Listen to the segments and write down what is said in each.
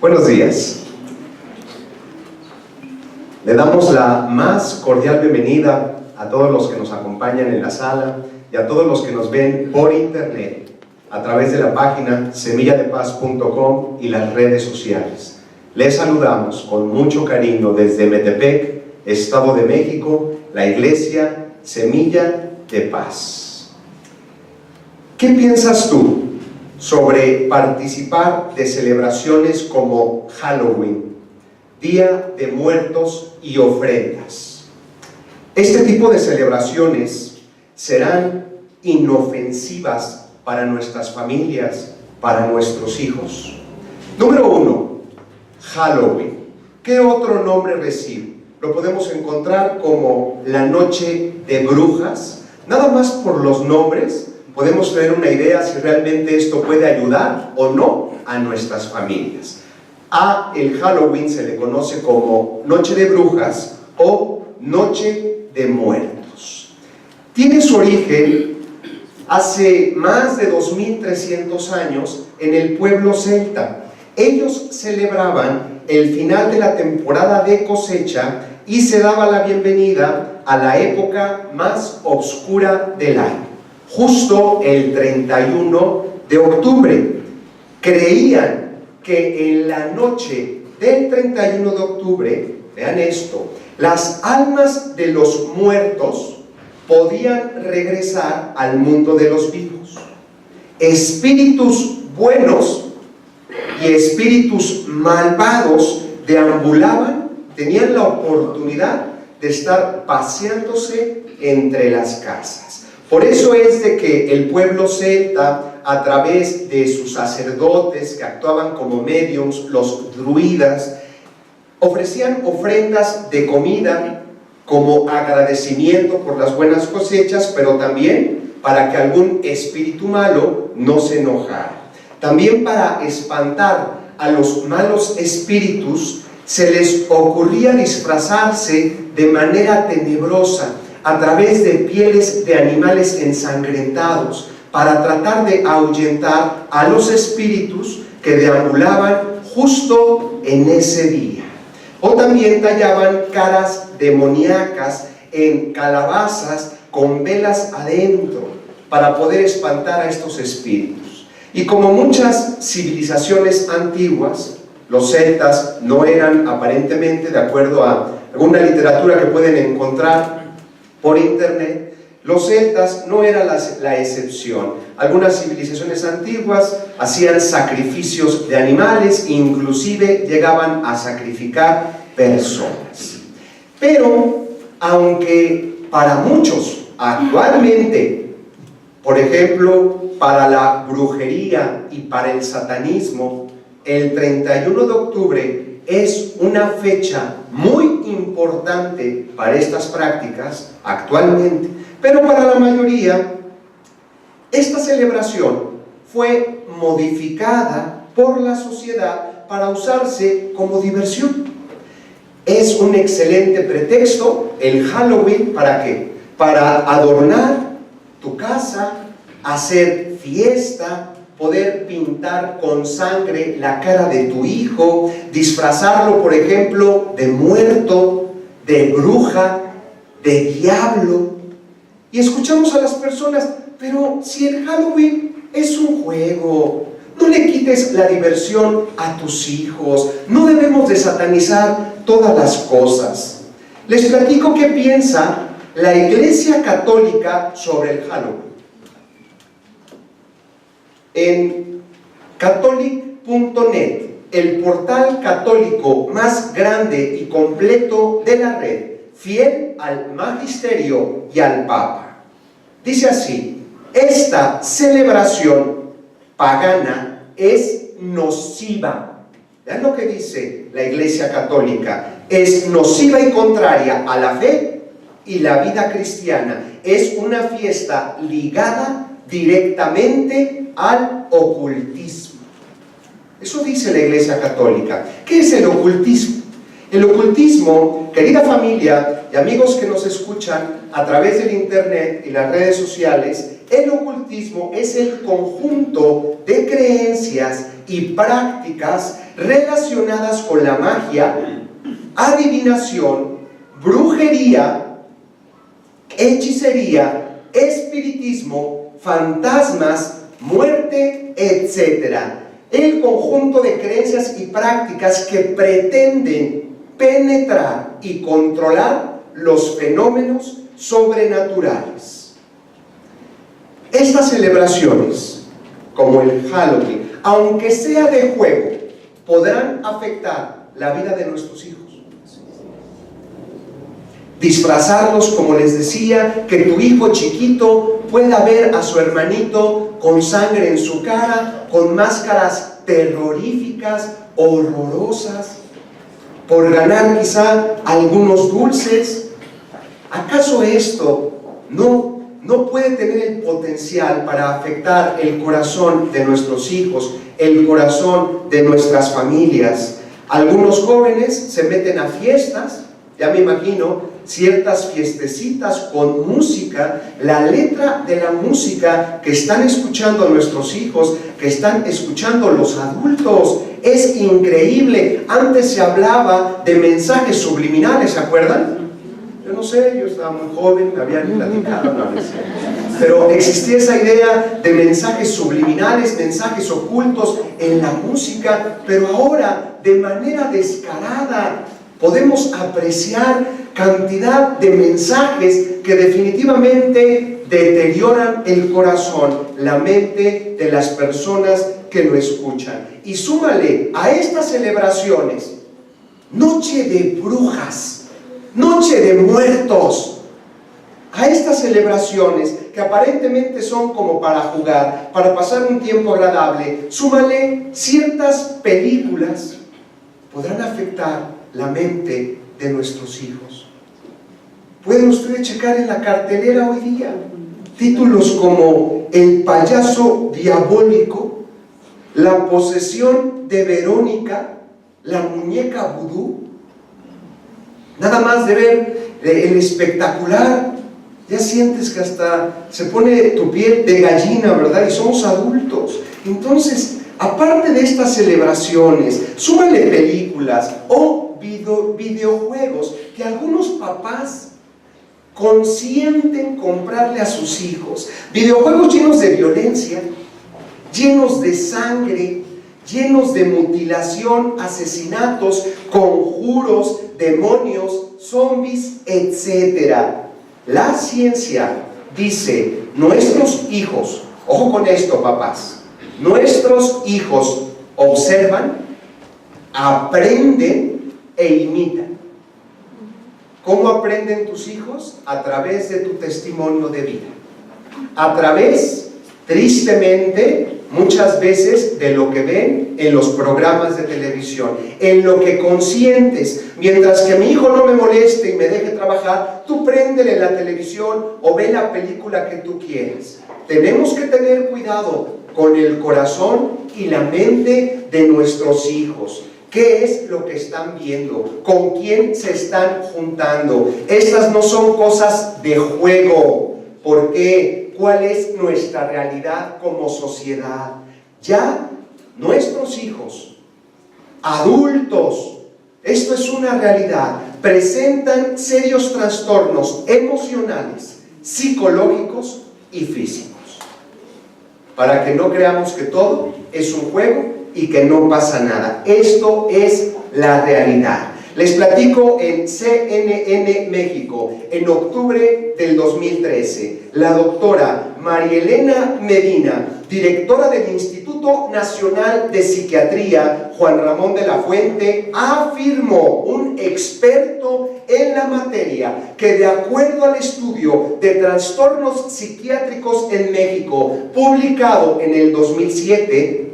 Buenos días. Le damos la más cordial bienvenida a todos los que nos acompañan en la sala y a todos los que nos ven por internet a través de la página semilladepaz.com y las redes sociales. Les saludamos con mucho cariño desde Metepec, Estado de México, la iglesia Semilla de Paz. ¿Qué piensas tú sobre participar de celebraciones como Halloween, Día de Muertos y ofrendas? Este tipo de celebraciones serán inofensivas para nuestras familias, para nuestros hijos. Número 1, Halloween. ¿Qué otro nombre recibe? Lo podemos encontrar como la noche de brujas. Nada más por los nombres podemos tener una idea si realmente esto puede ayudar o no a nuestras familias. A el Halloween se le conoce como Noche de Brujas o Noche de Muertos. Tiene su origen hace más de 2300 años en el pueblo celta. Ellos celebraban el final de la temporada de cosecha y se daba la bienvenida a la época más oscura del año, justo el 31 de octubre. Creían que en la noche del 31 de octubre, vean esto, las almas de los muertos podían regresar al mundo de los vivos. Espíritus buenos y espíritus malvados deambulaban, tenían la oportunidad de estar paseándose entre las casas. Por eso es de que el pueblo celta, a través de sus sacerdotes que actuaban como médiums, los druidas, ofrecían ofrendas de comida como agradecimiento por las buenas cosechas, pero también para que algún espíritu malo no se enojara. También para espantar a los malos espíritus, se les ocurría disfrazarse de manera tenebrosa a través de pieles de animales ensangrentados para tratar de ahuyentar a los espíritus que deambulaban justo en ese día. O también tallaban caras demoníacas en calabazas con velas adentro para poder espantar a estos espíritus. Y como muchas civilizaciones antiguas, los celtas no eran aparentemente, de acuerdo a alguna literatura que pueden encontrar por internet, los celtas no eran la excepción. Algunas civilizaciones antiguas hacían sacrificios de animales, inclusive llegaban a sacrificar personas. Pero, aunque para muchos actualmente, por ejemplo, para la brujería y para el satanismo, el 31 de octubre es una fecha muy importante para estas prácticas actualmente, pero para la mayoría esta celebración fue modificada por la sociedad para usarse como diversión. Es un excelente pretexto el Halloween, ¿para qué? Para adornar tu casa, hacer fiesta, poder pintar con sangre la cara de tu hijo, disfrazarlo, por ejemplo, de muerto, de bruja, de diablo. Y escuchamos a las personas, pero si el Halloween es un juego, no le quites la diversión a tus hijos, no debemos de satanizar todas las cosas. Les platico qué piensa la Iglesia Católica sobre el Halloween. En catholic.net, el portal católico más grande y completo de la red, fiel al magisterio y al Papa, dice así: esta celebración pagana es nociva. Vean lo que dice la Iglesia Católica: es nociva y contraria a la fe y la vida cristiana. Es una fiesta ligada directamente al ocultismo. Eso dice la Iglesia Católica. ¿Qué es el ocultismo? El ocultismo, querida familia y amigos que nos escuchan a través del internet y las redes sociales, el ocultismo es el conjunto de creencias y prácticas relacionadas con la magia, adivinación, brujería, hechicería, espiritismo, fantasmas, muerte, etc. El conjunto de creencias y prácticas que pretenden penetrar y controlar los fenómenos sobrenaturales. Estas celebraciones, como el Halloween, aunque sea de juego, podrán afectar la vida de nuestros hijos. Disfrazarlos, como les decía, que tu hijo chiquito pueda ver a su hermanito con sangre en su cara, con máscaras terroríficas, horrorosas, por ganar quizá algunos dulces. ¿Acaso esto no puede tener el potencial para afectar el corazón de nuestros hijos, el corazón de nuestras familias? Algunos jóvenes se meten a fiestas, ya me imagino, ciertas fiestecitas con música, la letra de la música que están escuchando nuestros hijos, que están escuchando los adultos, es increíble. Antes se hablaba de mensajes subliminales, ¿se acuerdan? Yo no sé, yo estaba muy joven, me habían platicado, no sé. Pero existía esa idea de mensajes subliminales, mensajes ocultos en la música, pero ahora, de manera descarada, podemos apreciar cantidad de mensajes que definitivamente deterioran el corazón, la mente de las personas que lo escuchan. Y súmale a estas celebraciones noche de brujas, noche de muertos, a estas celebraciones que aparentemente son como para jugar, para pasar un tiempo agradable, súmale ciertas películas, podrán afectar la mente de nuestros hijos. Pueden ustedes checar en la cartelera hoy día títulos como El payaso diabólico, La posesión de Verónica, La muñeca vudú. Nada más de ver el espectacular, ya sientes que hasta se pone tu piel de gallina, ¿verdad? Y somos adultos. Entonces, aparte de estas celebraciones, súmale películas o videojuegos que algunos papás consienten comprarle a sus hijos. Videojuegos llenos de violencia, llenos de sangre, llenos de mutilación, asesinatos, conjuros, demonios, zombies, etc. La ciencia dice, nuestros hijos, ojo con esto, papás, nuestros hijos observan, aprenden e imitan. ¿Cómo aprenden tus hijos? A través de tu testimonio de vida. A través, tristemente, muchas veces de lo que ven en los programas de televisión, en lo que consientes. Mientras que mi hijo no me moleste y me deje trabajar, tú préndele la televisión o ve la película que tú quieras. Tenemos que tener cuidado con el corazón y la mente de nuestros hijos. ¿Qué es lo que están viendo? ¿Con quién se están juntando? Estas no son cosas de juego. ¿Por qué? ¿Cuál es nuestra realidad como sociedad? Ya nuestros hijos, adultos, esto es una realidad, presentan serios trastornos emocionales, psicológicos y físicos. Para que no creamos que todo es un juego y que no pasa nada. Esto es la realidad. Les platico en CNN México, en octubre del 2013, la doctora María Elena Medina, directora del Instituto Nacional de Psiquiatría Juan Ramón de la Fuente, afirmó, un experto en la materia, que de acuerdo al estudio de trastornos psiquiátricos en México, publicado en el 2007,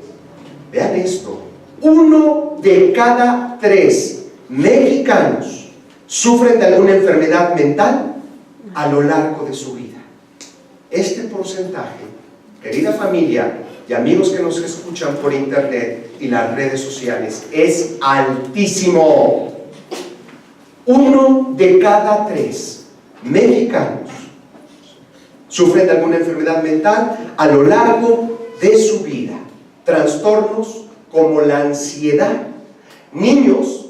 vean esto, 1 de cada 3 mexicanos sufren de alguna enfermedad mental a lo largo de su vida. Este porcentaje, querida familia y amigos que nos escuchan por internet y las redes sociales, es altísimo. 1 de cada 3 mexicanos sufren de alguna enfermedad mental a lo largo de su vida. Trastornos como la ansiedad, niños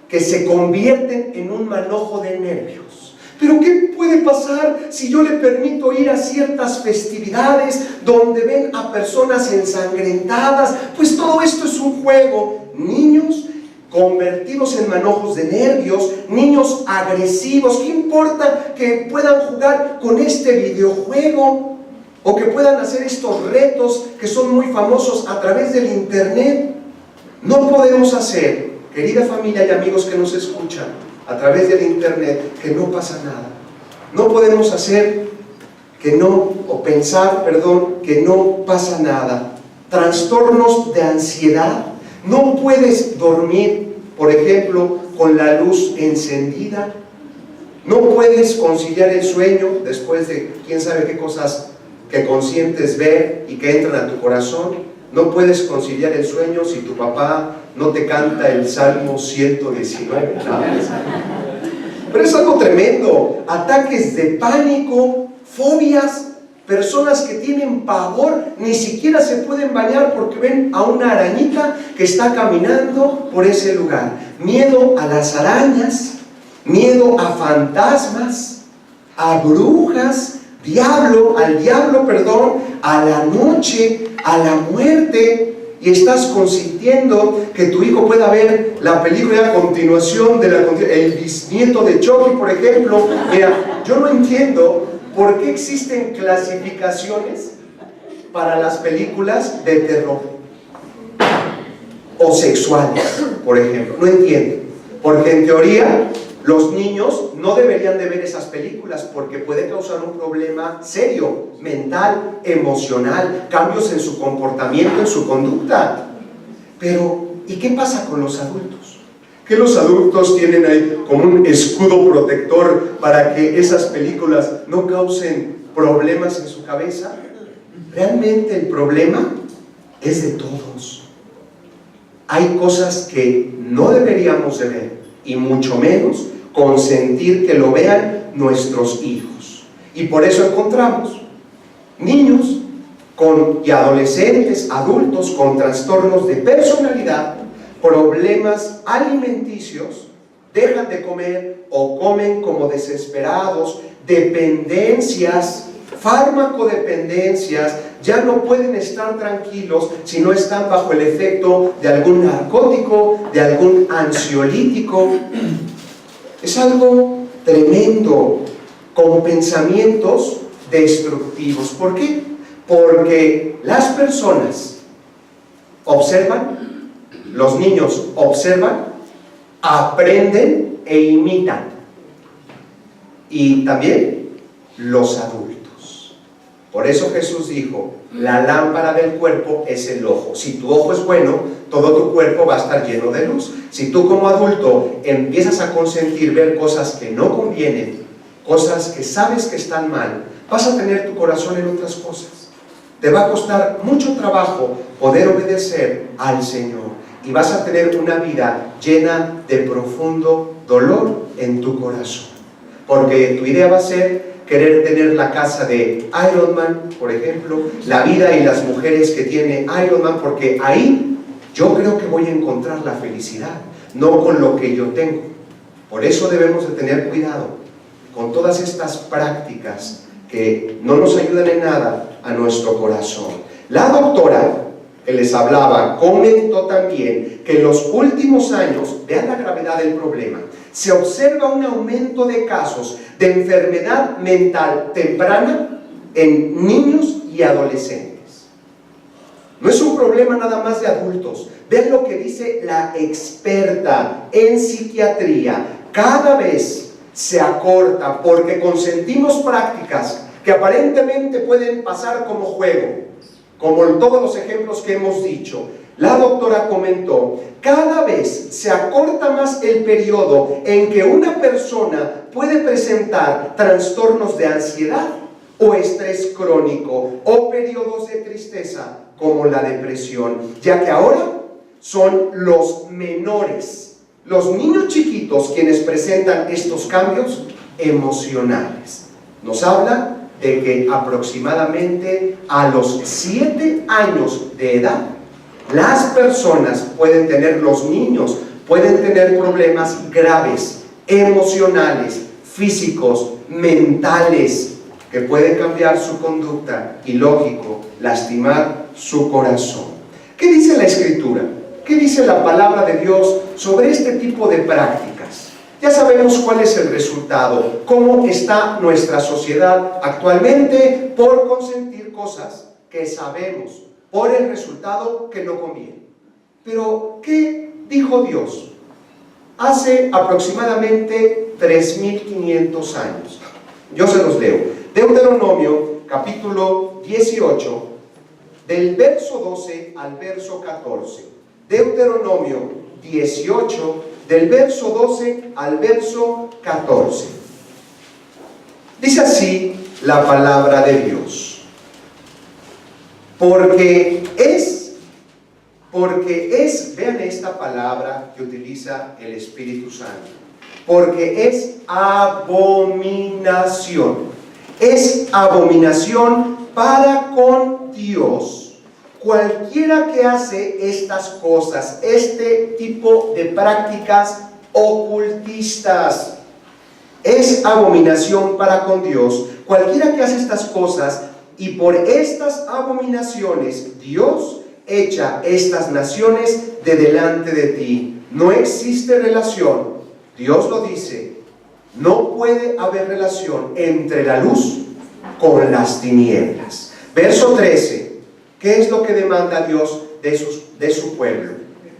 que se convierten en un manojo de nervios. Pero ¿qué puede pasar si yo le permito ir a ciertas festividades donde ven a personas ensangrentadas? Pues todo esto es un juego. Niños convertidos en manojos de nervios, niños agresivos. ¿Qué importa que puedan jugar con este videojuego o que puedan hacer estos retos que son muy famosos a través del internet? No podemos hacer, querida familia y amigos que nos escuchan a través del internet, que no pasa nada. No podemos hacer pensar que no pasa nada. Trastornos de ansiedad. No puedes dormir, por ejemplo, con la luz encendida. No puedes conciliar el sueño después de quién sabe qué cosas que consientes ver y que entran a tu corazón. No puedes conciliar el sueño si tu papá no te canta el Salmo 119. Pero es algo tremendo. Ataques de pánico, fobias. Personas que tienen pavor, ni siquiera se pueden bañar porque ven a una arañita que está caminando por ese lugar. Miedo a las arañas, miedo a fantasmas, a brujas, al diablo, a la noche, a la muerte. Y estás consintiendo que tu hijo pueda ver la película a continuación el bisnieto de Chucky, por ejemplo. Mira, yo no entiendo ¿por qué existen clasificaciones para las películas de terror o sexuales, por ejemplo? No entiendo. Porque en teoría los niños no deberían de ver esas películas porque puede causar un problema serio, mental, emocional, cambios en su comportamiento, en su conducta. Pero, ¿y qué pasa con los adultos? ¿Que los adultos tienen ahí como un escudo protector para que esas películas no causen problemas en su cabeza? Realmente el problema es de todos. Hay cosas que no deberíamos de ver y mucho menos consentir que lo vean nuestros hijos. Y por eso encontramos niños y adolescentes, adultos con trastornos de personalidad, problemas alimenticios, dejan de comer o comen como desesperados, dependencias, farmacodependencias, ya no pueden estar tranquilos si no están bajo el efecto de algún narcótico, de algún ansiolítico. Es algo tremendo, con pensamientos destructivos. ¿Por qué? Porque las personas observan, los niños observan, aprenden e imitan. Y también los adultos. Por eso Jesús dijo, la lámpara del cuerpo es el ojo. Si tu ojo es bueno, todo tu cuerpo va a estar lleno de luz. Si tú como adulto empiezas a consentir ver cosas que no convienen, cosas que sabes que están mal, vas a tener tu corazón en otras cosas. Te va a costar mucho trabajo poder obedecer al Señor. Y vas a tener una vida llena de profundo dolor en tu corazón. Porque tu idea va a ser querer tener la casa de Iron Man, por ejemplo, la vida y las mujeres que tiene Iron Man, porque ahí yo creo que voy a encontrar la felicidad, no con lo que yo tengo. Por eso debemos de tener cuidado con todas estas prácticas que no nos ayudan en nada a nuestro corazón. La doctora que les hablaba comentó también que en los últimos años, vean la gravedad del problema, se observa un aumento de casos de enfermedad mental temprana en niños y adolescentes. No es un problema nada más de adultos. Vean lo que dice la experta en psiquiatría. Cada vez se acorta porque consentimos prácticas que aparentemente pueden pasar como juego, como en todos los ejemplos que hemos dicho. La doctora comentó, cada vez se acorta más el periodo en que una persona puede presentar trastornos de ansiedad o estrés crónico o periodos de tristeza como la depresión, ya que ahora son los menores, los niños chiquitos quienes presentan estos cambios emocionales. Nos habla de que aproximadamente a los 7 años de edad Las personas pueden tener, los niños pueden tener problemas graves, emocionales, físicos, mentales, que pueden cambiar su conducta y, lógico, lastimar su corazón. ¿Qué dice la Escritura? ¿Qué dice la palabra de Dios sobre este tipo de prácticas? Ya sabemos cuál es el resultado, cómo está nuestra sociedad actualmente por consentir cosas que sabemos por el resultado que no conviene. Pero, ¿qué dijo Dios? Hace aproximadamente 3.500 años. Yo se los leo. Deuteronomio, capítulo 18, del verso 12 al verso 14. Deuteronomio 18, del verso 12 al verso 14. Dice así la palabra de Dios. Porque es, vean esta palabra que utiliza el Espíritu Santo, porque es abominación para con Dios cualquiera que hace estas cosas, este tipo de prácticas ocultistas. Es abominación para con Dios cualquiera que hace estas cosas, y por estas abominaciones Dios echa estas naciones de delante de ti. No existe relación, Dios lo dice, no puede haber relación entre la luz con las tinieblas. Verso 13, ¿qué es lo que demanda Dios de su pueblo?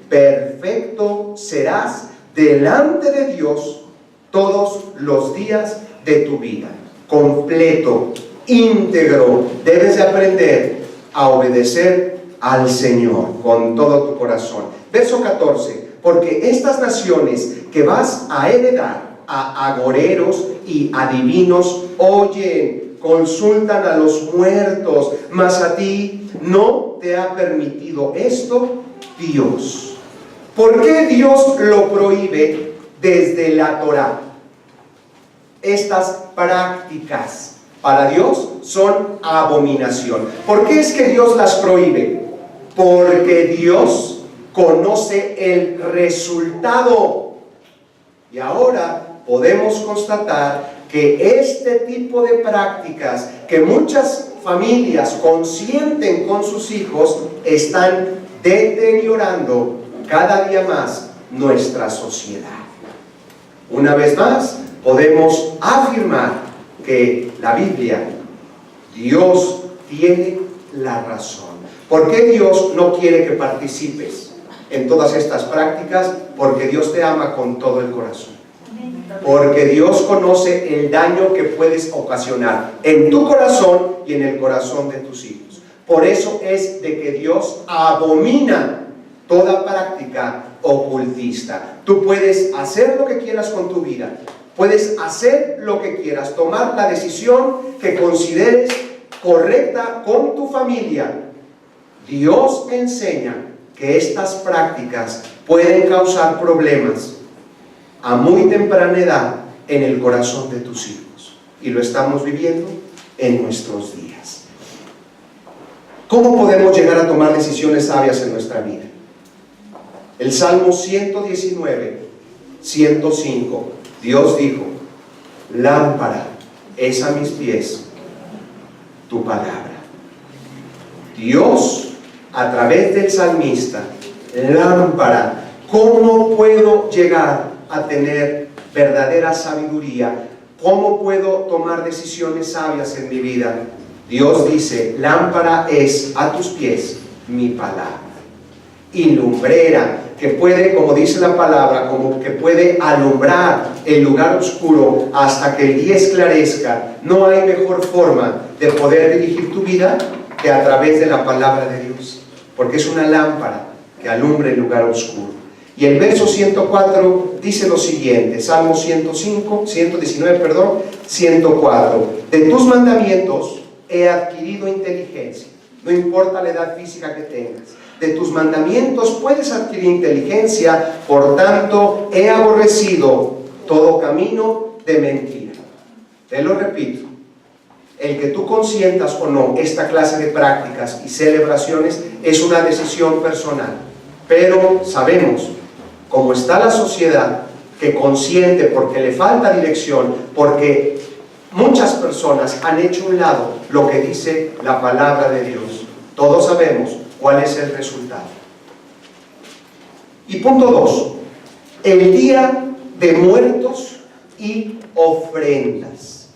Perfecto serás delante de Dios todos los días de tu vida. Completo, íntegro, debes de aprender a obedecer al Señor con todo tu corazón. Verso 14, porque estas naciones que vas a heredar, a agoreros y adivinos oyen, consultan a los muertos, mas a ti no te ha permitido esto Dios. ¿Por qué Dios lo prohíbe desde la Torá? Estas prácticas para Dios son abominación. ¿Por qué es que Dios las prohíbe? Porque Dios conoce el resultado. Y ahora podemos constatar que este tipo de prácticas que muchas familias consienten con sus hijos están deteriorando cada día más nuestra sociedad. Una vez más, podemos afirmar que la Biblia, Dios tiene la razón. ¿Por qué Dios no quiere que participes en todas estas prácticas? Porque Dios te ama con todo el corazón. Porque Dios conoce el daño que puedes ocasionar en tu corazón y en el corazón de tus hijos. Por eso es de que Dios abomina toda práctica ocultista. Tú puedes hacer lo que quieras con tu vida, puedes hacer lo que quieras, tomar la decisión que consideres correcta con tu familia. Dios enseña que estas prácticas pueden causar problemas a muy temprana edad en el corazón de tus hijos, y lo estamos viviendo en nuestros días. ¿Cómo podemos llegar a tomar decisiones sabias en nuestra vida? El Salmo 119, 105, Dios dijo: lámpara es a mis pies tu palabra. Dios, a través del salmista, lámpara. ¿Cómo puedo llegar a tener verdadera sabiduría? ¿Cómo puedo tomar decisiones sabias en mi vida? Dios dice: lámpara es a tus pies mi palabra. Y lumbrera, que puede, como dice la palabra, como que puede alumbrar el lugar oscuro hasta que el día esclarezca. No hay mejor forma de poder dirigir tu vida que a través de la palabra de Dios, porque es una lámpara que alumbra el lugar oscuro. Y el verso 104 dice lo siguiente, Salmo 119, 104. De tus mandamientos he adquirido inteligencia. No importa la edad física que tengas. De tus mandamientos puedes adquirir inteligencia, por tanto he aborrecido todo camino de mentira. Te lo repito. El que tú consientas o no esta clase de prácticas y celebraciones es una decisión personal. Pero sabemos cómo está la sociedad, que consiente porque le falta dirección, porque muchas personas han hecho a un lado lo que dice la palabra de Dios. Todos sabemos cuál es el resultado. Y punto 2, el Día de Muertos y ofrendas.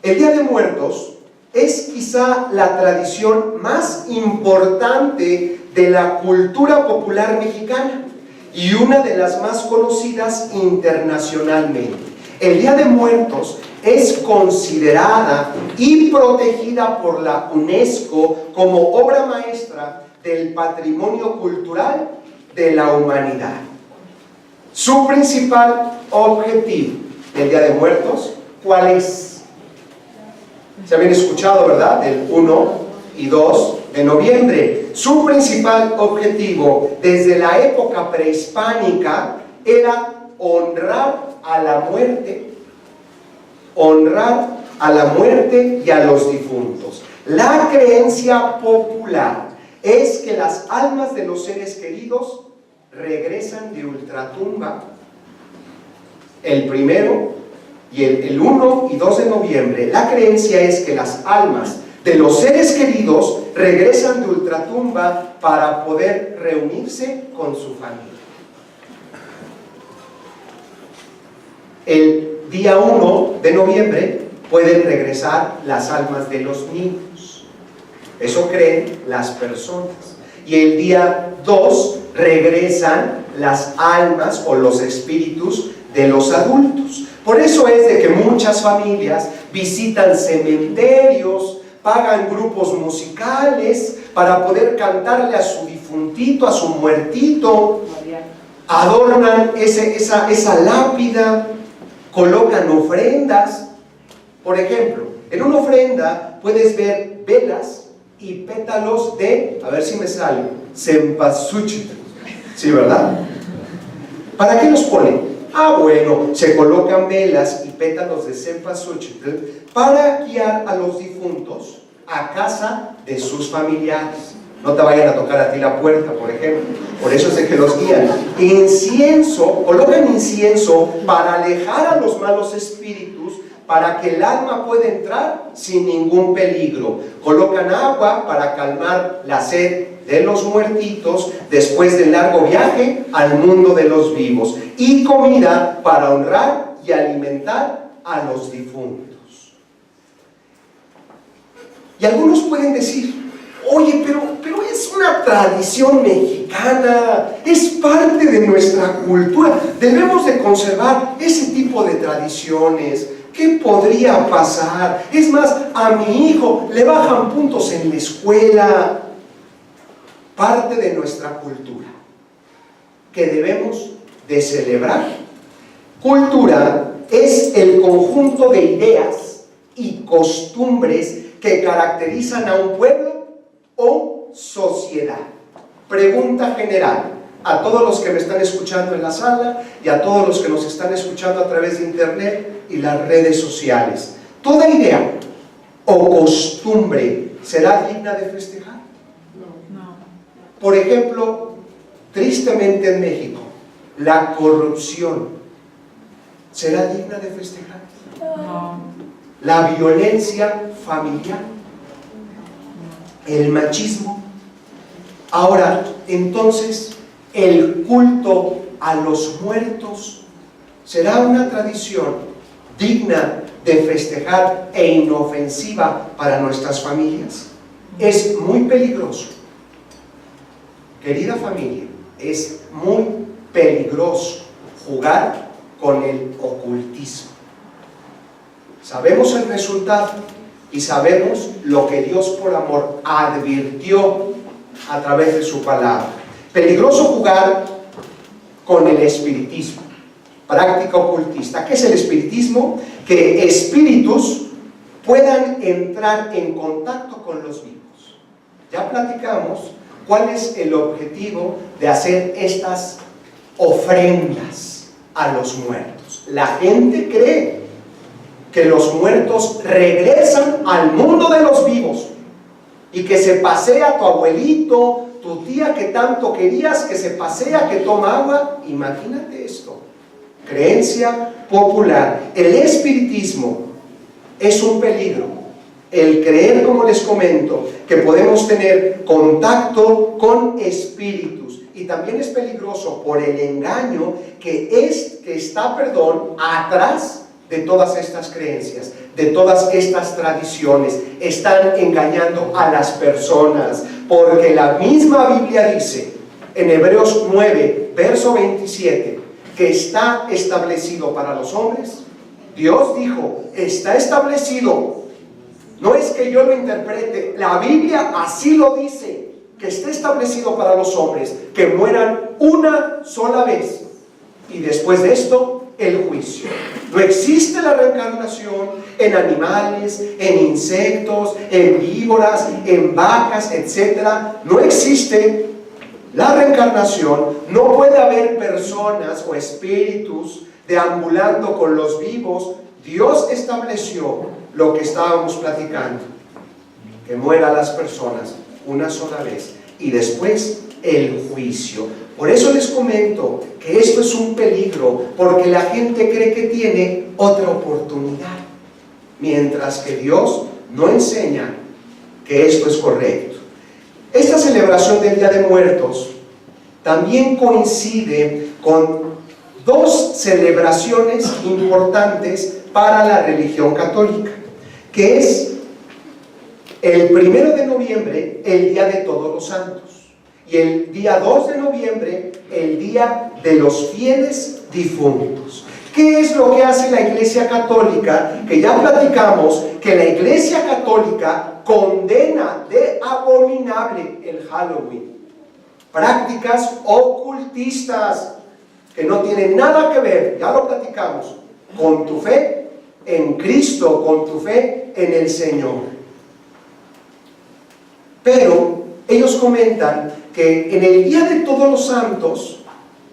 El Día de Muertos es quizá la tradición más importante de la cultura popular mexicana y una de las más conocidas internacionalmente. El Día de Muertos es considerada y protegida por la UNESCO como obra maestra del patrimonio cultural de la humanidad. Su principal objetivo del Día de Muertos, ¿cuál es? Se habían escuchado, ¿verdad? Del 1 y 2 de noviembre. Su principal objetivo desde la época prehispánica era honrar a la muerte y a los difuntos. La creencia popular es que las almas de los seres queridos regresan de ultratumba el 1 y 1 y 2 de noviembre. La creencia es que las almas de los seres queridos regresan de ultratumba para poder reunirse con su familia. El día 1 de noviembre pueden regresar las almas de los niños. Eso creen las personas. Y el día 2 regresan las almas o los espíritus de los adultos. Por eso es de que muchas familias visitan cementerios, pagan grupos musicales para poder cantarle a su difuntito, a su muertito, adornan esa lápida, colocan ofrendas. Por ejemplo, en una ofrenda puedes ver velas y pétalos de, a ver si me sale, cempasúchil. ¿Sí, verdad? ¿Para qué los ponen? Bueno, se colocan velas y pétalos de cempasúchil para guiar a los difuntos a casa de sus familiares. No te vayan a tocar a ti la puerta, por ejemplo. Por eso es de que los guían. Incienso, colocan incienso para alejar a los malos espíritus, para que el alma pueda entrar sin ningún peligro. Colocan agua para calmar la sed de los muertitos después del largo viaje al mundo de los vivos. Y comida para honrar y alimentar a los difuntos. Y algunos pueden decir: oye, pero es una tradición mexicana, es parte de nuestra cultura, debemos de conservar ese tipo de tradiciones. ¿Qué podría pasar? Es más, a mi hijo le bajan puntos en la escuela. Parte de nuestra cultura que debemos de celebrar. Cultura es el conjunto de ideas y costumbres que caracterizan a un pueblo o sociedad. Pregunta general a todos los que me están escuchando en la sala y a todos los que nos están escuchando a través de internet y las redes sociales. ¿Toda idea o costumbre será digna de festejar? No. Por ejemplo, tristemente en México, la corrupción ¿será digna de festejar? No. La violencia familiar, el machismo. Ahora, entonces, el culto a los muertos será una tradición digna de festejar e inofensiva para nuestras familias. Es muy peligroso, querida familia, es muy peligroso jugar con el ocultismo. Sabemos el resultado y sabemos lo que Dios por amor advirtió a través de su palabra. Peligroso jugar con el espiritismo, práctica ocultista. ¿Qué es el espiritismo? Que espíritus puedan entrar en contacto con los vivos. Ya platicamos cuál es el objetivo de hacer estas ofrendas a los muertos. La gente cree que los muertos regresan al mundo de los vivos y que se pasea tu abuelito, tu tía que tanto querías, que se pasea, que toma agua. Imagínate esto. Creencia popular. El espiritismo es un peligro. El creer, como les comento, que podemos tener contacto con espíritus. Y también es peligroso por el engaño que está atrás de todas estas creencias, de todas estas tradiciones. Están engañando a las personas, porque la misma Biblia dice en Hebreos 9, verso 27, que está establecido para los hombres. Dios dijo, está establecido. No es que yo lo interprete, la Biblia así lo dice, que está establecido para los hombres, que mueran una sola vez, y después de esto, el juicio. No existe la reencarnación en animales, en insectos, en víboras, en vacas, etc. No existe la reencarnación. No puede haber personas o espíritus deambulando con los vivos. Dios estableció lo que estábamos platicando, que mueran las personas una sola vez y después el juicio. Por eso les comento que esto es un peligro, porque la gente cree que tiene otra oportunidad, mientras que Dios no enseña que esto es correcto. Esta celebración del Día de Muertos también coincide con dos celebraciones importantes para la religión católica, que es el 1 de noviembre, el Día de Todos los Santos, y el día 2 de noviembre, el Día de los Fieles Difuntos. ¿Qué es lo que hace la Iglesia Católica? Que ya platicamos que la Iglesia Católica condena de abominable el Halloween. Prácticas ocultistas que no tienen nada que ver, ya lo platicamos, con tu fe en Cristo, con tu fe en el Señor. Pero ellos comentan que en el Día de Todos los Santos,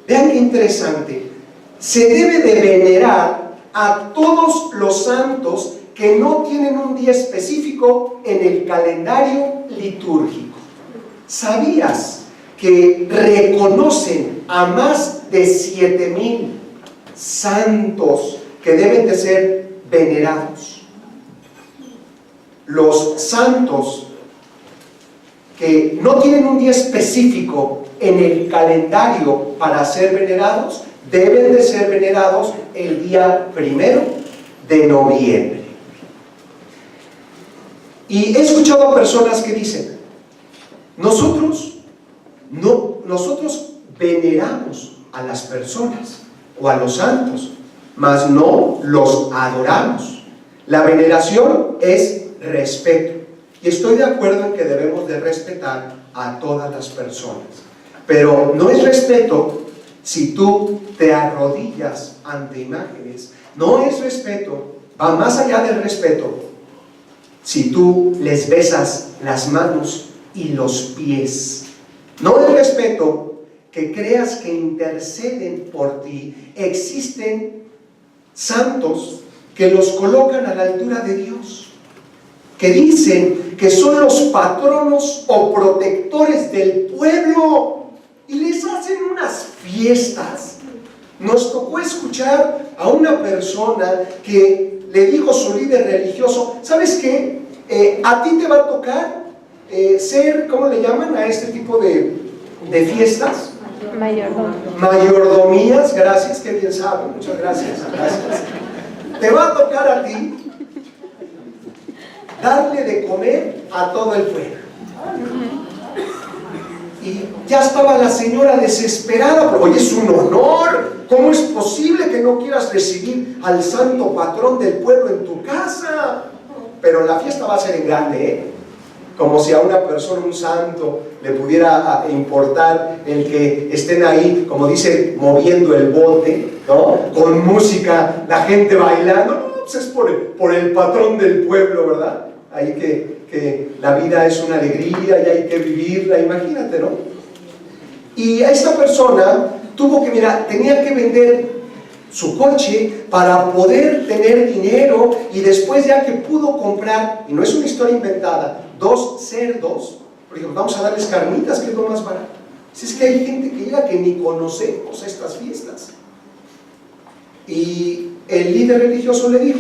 vean qué interesante, se debe de venerar a todos los santos que no tienen un día específico en el calendario litúrgico. ¿Sabías que reconocen a más de 7,000 santos que deben de ser venerados? Los santos que no tienen un día específico en el calendario para ser venerados, deben de ser venerados el día 1 de noviembre. Y he escuchado a personas que dicen, nosotros veneramos a las personas o a los santos, mas no los adoramos. La veneración es respeto. Y estoy de acuerdo en que debemos de respetar a todas las personas. Pero no es respeto si tú te arrodillas ante imágenes. No es respeto, va más allá del respeto, si tú les besas las manos y los pies. No es respeto que creas que interceden por ti. Existen santos que los colocan a la altura de Dios, que dicen que son los patronos o protectores del pueblo y les hacen unas fiestas. Nos tocó escuchar a una persona que le dijo a su líder religioso, ¿sabes qué? A ti te va a tocar ser, ¿cómo le llaman a este tipo de fiestas? Mayordomías, gracias, que bien saben, muchas gracias. Te va a tocar a ti darle de comer a todo el pueblo. Y ya estaba la señora desesperada, pero oye, es un honor, ¿cómo es posible que no quieras recibir al santo patrón del pueblo en tu casa? Pero la fiesta va a ser en grande, como si a una persona, un santo, le pudiera importar el que estén ahí, como dice, moviendo el bote, ¿no? Con música, la gente bailando. No, pues es por el patrón del pueblo, ¿verdad? Ahí que la vida es una alegría y hay que vivirla, imagínate, ¿no? Y a esta persona tuvo que, tenía que vender su coche para poder tener dinero, y después, ya que pudo comprar, y no es una historia inventada, 2 cerdos, porque vamos a darles carnitas, que es lo más barato. Si es que hay gente que llega que ni conocemos estas fiestas. Y el líder religioso le dijo: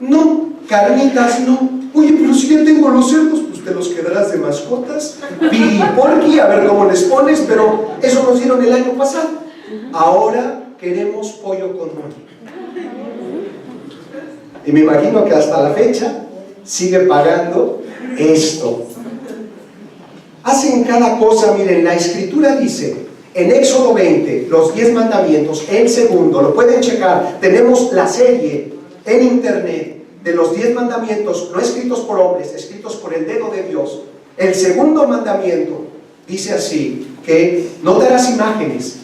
no, carnitas no. Oye, pero si ya tengo los cerdos, pues te los quedarás de mascotas, Piggy y Porky, a ver cómo les pones, pero eso nos dieron el año pasado. Ahora queremos pollo con mole. Y me imagino que hasta la fecha sigue pagando esto. Hacen cada cosa. Miren, la Escritura dice en Éxodo 20, los 10 mandamientos, el segundo, lo pueden checar, tenemos la serie en internet de los 10 mandamientos, no escritos por hombres, escritos por el dedo de Dios. El segundo mandamiento dice así, que no te harás imágenes,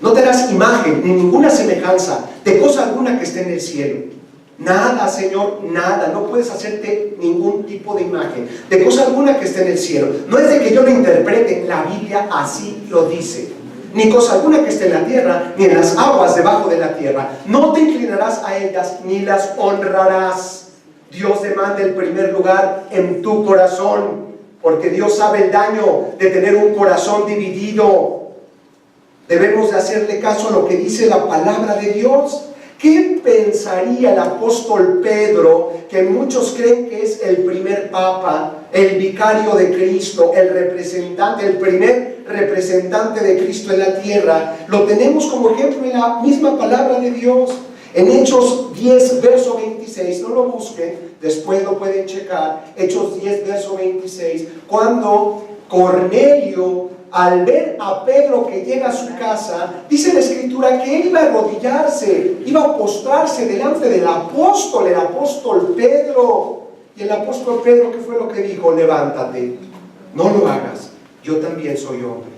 no te harás imagen ni ninguna semejanza de cosa alguna que esté en el cielo. Nada, Señor, nada, no puedes hacerte ningún tipo de imagen de cosa alguna que esté en el cielo. No es de que yo lo interprete, la Biblia así lo dice. Ni cosa alguna que esté en la tierra, ni en las aguas debajo de la tierra. No te inclinarás a ellas, ni las honrarás. Dios demanda el primer lugar en tu corazón, porque Dios sabe el daño de tener un corazón dividido. Debemos de hacerle caso a lo que dice la palabra de Dios. ¿Qué pensaría el apóstol Pedro, que muchos creen que es el primer papa, el vicario de Cristo, el representante, el primer representante de Cristo en la tierra? Lo tenemos como ejemplo en la misma palabra de Dios. En Hechos 10, verso 26, no lo busquen, después lo pueden checar. Hechos 10, verso 26, cuando Cornelio, al ver a Pedro que llega a su casa, dice la Escritura que él iba a arrodillarse, iba a postrarse delante del apóstol, el apóstol Pedro. Y el apóstol Pedro, ¿qué fue lo que dijo? Levántate, no lo hagas, yo también soy hombre.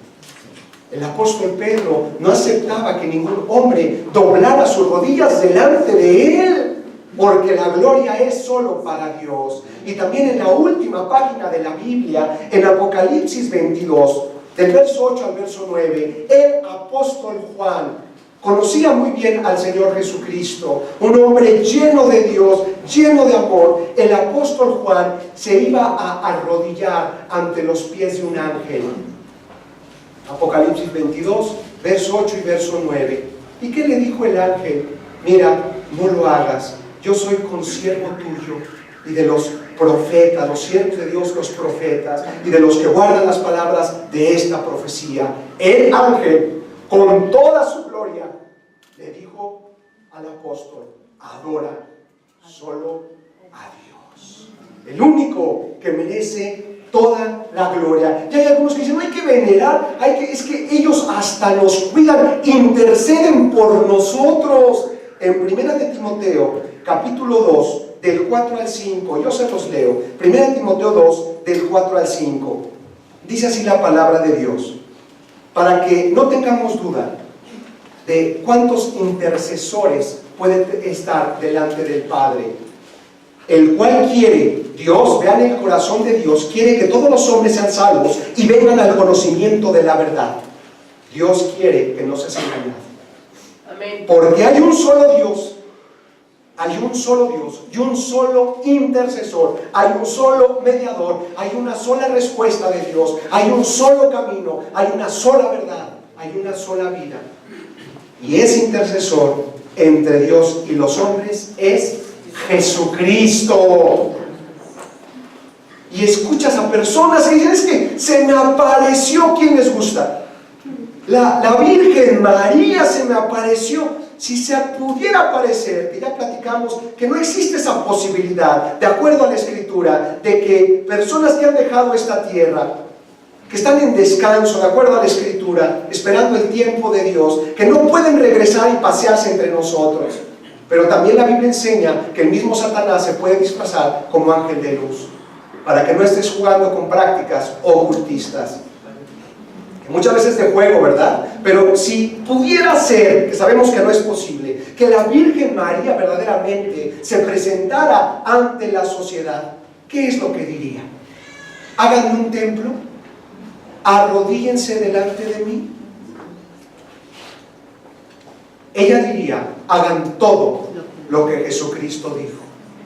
El apóstol Pedro no aceptaba que ningún hombre doblara sus rodillas delante de él, porque la gloria es solo para Dios. Y también en la última página de la Biblia, en Apocalipsis 22, del verso 8 al verso 9, el apóstol Juan conocía muy bien al Señor Jesucristo, un hombre lleno de Dios, lleno de amor. El apóstol Juan se iba a arrodillar ante los pies de un ángel. Apocalipsis 22, verso 8 y verso 9. ¿Y qué le dijo el ángel? Mira, no lo hagas, yo soy consiervo tuyo y de los profetas, los siervos de Dios, los profetas, y de los que guardan las palabras de esta profecía. El ángel, con toda su gloria, le dijo al apóstol: adora solo a Dios, el único que merece toda la gloria. Y hay algunos que dicen: no hay que venerar, es que ellos hasta nos cuidan, interceden por nosotros. En 1 de Timoteo, capítulo 2, del 4 al 5, yo se los leo. 1 Timoteo 2, del 4 al 5. Dice así la palabra de Dios, para que no tengamos duda de cuántos intercesores pueden estar delante del Padre, el cual quiere, Dios, vean el corazón de Dios, quiere que todos los hombres sean salvos y vengan al conocimiento de la verdad. Dios quiere que no seas engañado. Amén. Porque hay un solo Dios, hay un solo Dios y un solo intercesor, hay un solo mediador, hay una sola respuesta de Dios, hay un solo camino, hay una sola verdad, hay una sola vida. Y ese intercesor entre Dios y los hombres es Jesucristo. Y escuchas a personas que dicen: es que se me apareció. ¿Quién les gusta? La Virgen María se me apareció. Si se pudiera aparecer, que ya platicamos que no existe esa posibilidad, de acuerdo a la Escritura, de que personas que han dejado esta tierra, que están en descanso, de acuerdo a la Escritura, esperando el tiempo de Dios, que no pueden regresar y pasearse entre nosotros. Pero también la Biblia enseña que el mismo Satanás se puede disfrazar como ángel de luz, para que no estés jugando con prácticas ocultistas. Muchas veces de juego, ¿verdad? Pero si pudiera ser, que sabemos que no es posible, que la Virgen María verdaderamente se presentara ante la sociedad, ¿qué es lo que diría? Hagan un templo, arrodíllense delante de mí. ella diría: hagan todo lo que Jesucristo dijo.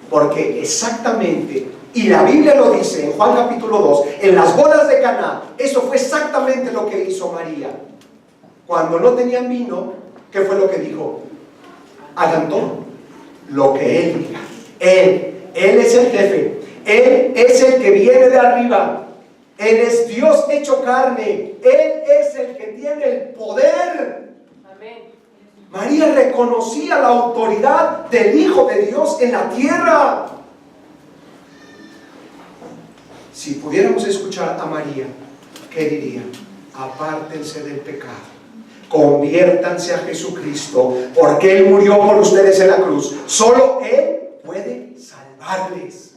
Porque exactamente, y la Biblia lo dice en Juan capítulo 2, en las bodas de Caná, eso fue exactamente lo que hizo María. Cuando no tenían vino, ¿qué fue lo que dijo? Hagan todo lo que Él diga. Él es el jefe, Él es el que viene de arriba, Él es Dios hecho carne, Él es el que tiene el poder. Amén. María reconocía la autoridad del Hijo de Dios en la tierra. Si pudiéramos escuchar a María, ¿qué diría? Apártense del pecado, conviértanse a Jesucristo, porque Él murió por ustedes en la cruz. Solo Él puede salvarles.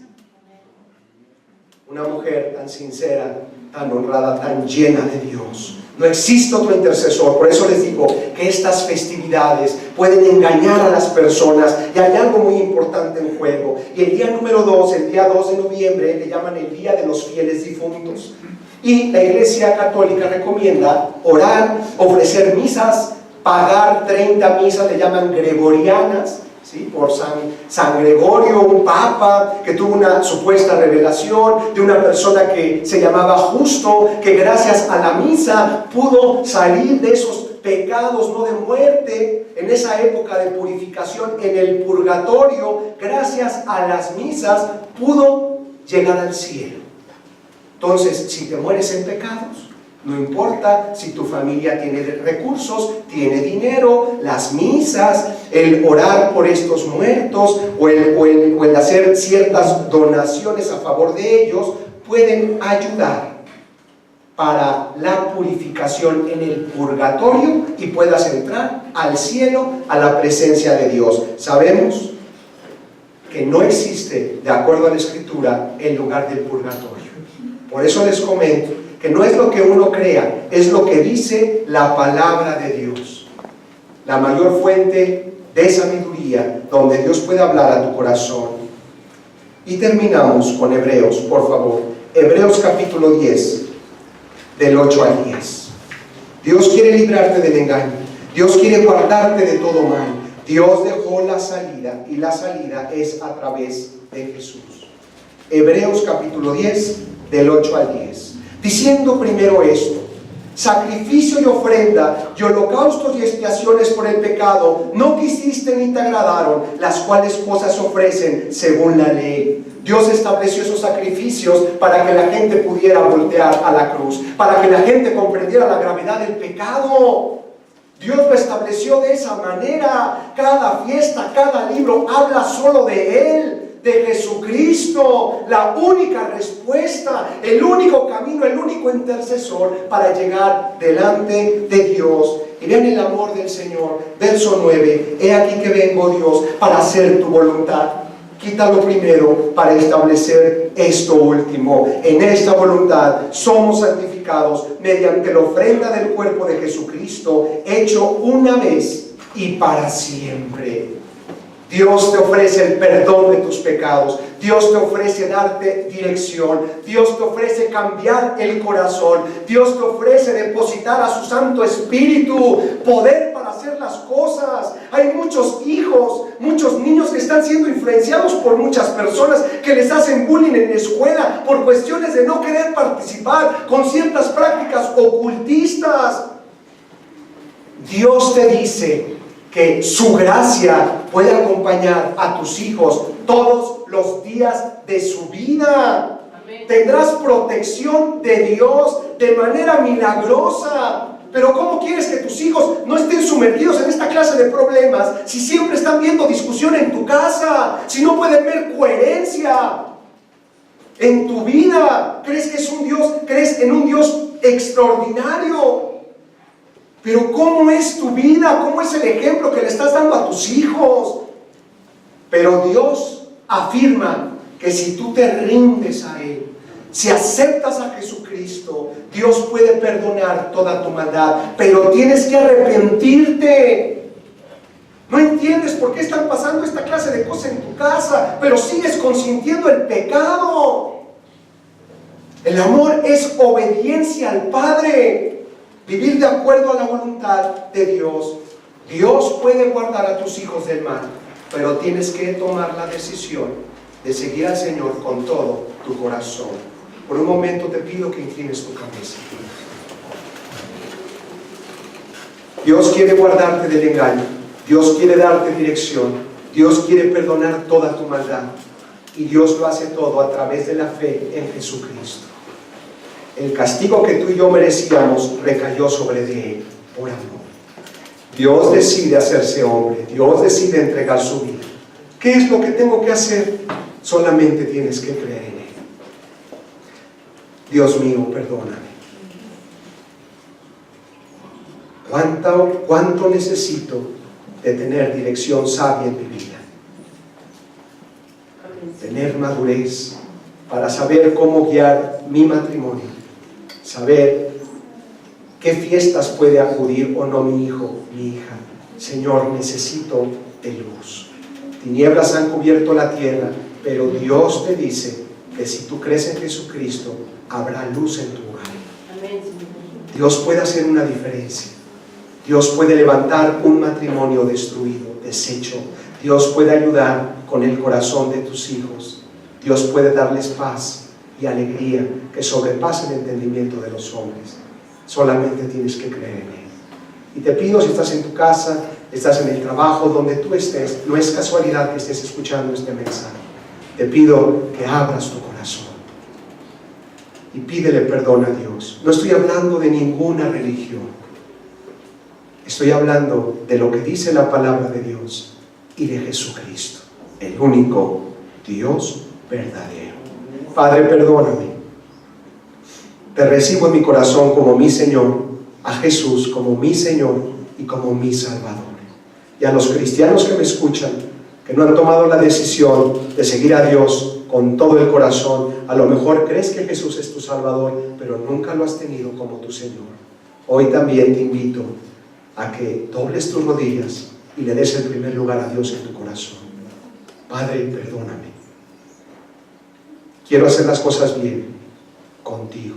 Una mujer tan sincera, tan honrada, tan llena de Dios. No existe otro intercesor. Por eso les digo que estas festividades pueden engañar a las personas, y hay algo muy importante en juego. Y el día número 2, el día 2 de noviembre, le llaman el Día de los Fieles Difuntos. Y la Iglesia Católica recomienda orar, ofrecer pagar 30 misas, le llaman gregorianas, ¿sí? Por San Gregorio, un papa que tuvo una supuesta revelación de una persona que se llamaba Justo, que gracias a la misa pudo salir de esos pecados, no de muerte, en esa época de purificación en el purgatorio. Gracias a las misas pudo llegar al cielo. Entonces, si te mueres en pecados, no importa si tu familia tiene recursos, tiene dinero, las misas, el orar por estos muertos o el hacer ciertas donaciones a favor de ellos pueden ayudar para la purificación en el purgatorio y puedas entrar al cielo, a la presencia de Dios. Sabemos que no existe, de acuerdo a la Escritura, el lugar del purgatorio. Por eso les comento que no es lo que uno crea, es lo que dice la palabra de Dios, la mayor fuente de sabiduría, donde Dios puede hablar a tu corazón. Y terminamos con Hebreos, por favor. Hebreos capítulo 10, del 8 al 10. Dios quiere librarte del engaño, Dios quiere guardarte de todo mal. Dios dejó la salida, y la salida es a través de Jesús. Hebreos capítulo 10, del 8 al 10. Diciendo primero esto: sacrificio y ofrenda y holocaustos y expiaciones por el pecado no quisiste ni te agradaron, las cuales cosas ofrecen según la ley. Dios estableció esos sacrificios para que la gente pudiera voltear a la cruz, para que la gente comprendiera la gravedad del pecado. Dios lo estableció de esa manera. Cada fiesta, cada libro habla solo de Él, de Jesucristo, la única respuesta, el único camino, el único intercesor para llegar delante de Dios. Y vean el amor del Señor. Verso 9: he aquí que vengo, Dios, para hacer tu voluntad. Quita lo primero para establecer esto último. En esta voluntad somos santificados mediante la ofrenda del cuerpo de Jesucristo, hecho una vez y para siempre. Dios te ofrece el perdón de tus pecados. Dios te ofrece darte dirección. Dios te ofrece cambiar el corazón. Dios te ofrece depositar a su Santo Espíritu poder para hacer las cosas. Hay muchos hijos, muchos niños que están siendo influenciados por muchas personas que les hacen bullying en la escuela por cuestiones de no querer participar con ciertas prácticas ocultistas. Dios te dice que su gracia puede acompañar a tus hijos todos los días de su vida. Amén. Tendrás protección de Dios de manera milagrosa. Pero ¿cómo quieres que tus hijos no estén sumergidos en esta clase de problemas si siempre están viendo discusión en tu casa? Si no pueden ver coherencia en tu vida. ¿Crees que es un Dios? ¿Crees en un Dios extraordinario? Pero ¿cómo es tu vida? ¿Cómo es el ejemplo que le estás dando a tus hijos? Pero Dios afirma que si tú te rindes a Él, si aceptas a Jesucristo, Dios puede perdonar toda tu maldad, pero tienes que arrepentirte. No entiendes por qué están pasando esta clase de cosas en tu casa, pero sigues consintiendo el pecado. El amor es obediencia al Padre. Vivir de acuerdo a la voluntad de Dios. Dios puede guardar a tus hijos del mal, pero tienes que tomar la decisión de seguir al Señor con todo tu corazón. Por un momento te pido que inclines tu cabeza. Dios quiere guardarte del engaño. Dios quiere darte dirección. Dios quiere perdonar toda tu maldad. Y Dios lo hace todo a través de la fe en Jesucristo. El castigo que tú y yo merecíamos recayó sobre de Él por amor. Dios decide hacerse hombre. Dios decide entregar su vida. ¿Qué es lo que tengo que hacer? Solamente tienes que creer en Él. Dios mío, perdóname. ¿Cuánto necesito de tener dirección sabia en mi vida? Tener madurez para saber cómo guiar mi matrimonio, saber qué fiestas puede acudir o no mi hijo, mi hija. Señor, necesito de luz. Tinieblas han cubierto la tierra, pero Dios te dice que si tú crees en Jesucristo, habrá luz en tu hogar. Dios puede hacer una diferencia. Dios puede levantar un matrimonio destruido, deshecho. Dios puede ayudar con el corazón de tus hijos. Dios puede darles paz y alegría que sobrepasa el entendimiento de los hombres. Solamente tienes que creer en Él. Y te pido, si estás en tu casa, estás en el trabajo, donde tú estés, no es casualidad que estés escuchando este mensaje. Te pido que abras tu corazón y pídele perdón a Dios. No estoy hablando de ninguna religión. Estoy hablando de lo que dice la palabra de Dios y de Jesucristo, el único Dios verdadero. Padre, perdóname. Te recibo en mi corazón como mi Señor, a Jesús como mi Señor y como mi Salvador. Y a los cristianos que me escuchan, que no han tomado la decisión de seguir a Dios con todo el corazón, a lo mejor crees que Jesús es tu Salvador, pero nunca lo has tenido como tu Señor. Hoy también te invito a que dobles tus rodillas y le des el primer lugar a Dios en tu corazón. Padre, perdóname. Quiero hacer las cosas bien contigo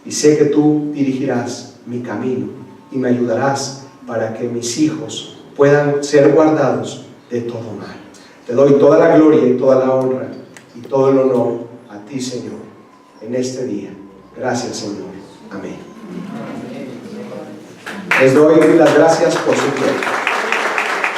y sé que tú dirigirás mi camino y me ayudarás para que mis hijos puedan ser guardados de todo mal. Te doy toda la gloria y toda la honra y todo el honor a ti, Señor, en este día. Gracias, Señor. Amén. Les doy las gracias por su tiempo.